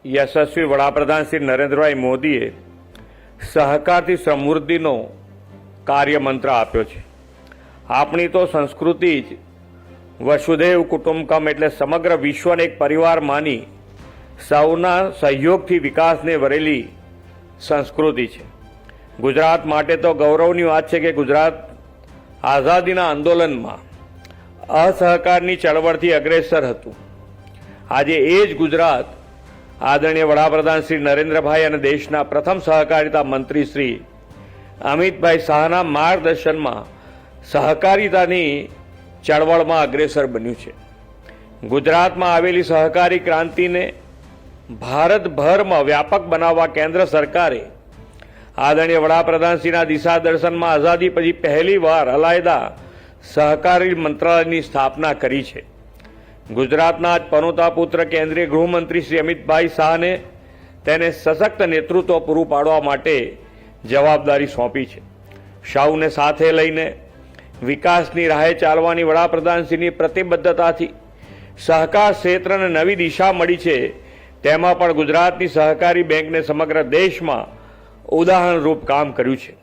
યશસ્વી વડાપ્રધાન શ્રી નરેન્દ્રભાઈ મોદીએ સહકારથી સમૃદ્ધિનો કાર્યમંત્ર આપ્યો છે। આપણી તો સંસ્કૃતિ જ વસુધૈવ કુટુંબકમ એટલે સમગ્ર વિશ્વને એક પરિવાર માની સૌના સહયોગથી વિકાસને વરેલી સંસ્કૃતિ છે। ગુજરાત માટે તો ગૌરવની વાત છે કે ગુજરાત આઝાદીના આંદોલનમાં અસહકારની ચળવળથી અગ્રેસર હતું। આજે એ જ ગુજરાત આદરણીય વડાપ્રધાન શ્રી નરેન્દ્રભાઈ અને દેશના પ્રથમ સહકારિતા મંત્રી શ્રી અમિતભાઈ શાહના માર્ગદર્શનમાં સહકારિતાની ચળવળમાં અગ્રેસર બન્યું છે। ગુજરાતમાં આવેલી સહકારી ક્રાંતિને ભારતભરમાં વ્યાપક બનાવવા કેન્દ્ર સરકારે આદરણીય વડાપ્રધાનશ્રીના દિશાદર્શનમાં આઝાદી પછી પહેલીવાર અલાયદા સહકારી મંત્રાલયની સ્થાપના કરી છે। ગુજરાતના જ પનોતા પુત્ર કેન્દ્રીય ગૃહમંત્રી શ્રી અમિતભાઈ શાહને તેને સશક્ત નેતૃત્વ પૂરું પાડવા માટે જવાબદારી સોંપી છે। સૌને સાથે લઈને વિકાસની રાહે ચાલવાની વડાપ્રધાનશ્રીની પ્રતિબદ્ધતાથી સહકાર ક્ષેત્રને નવી દિશા મળી છે। તેમાં પણ ગુજરાતની સહકારી બેંકને સમગ્ર દેશમાં ઉદાહરણરૂપ કામ કર્યું છે।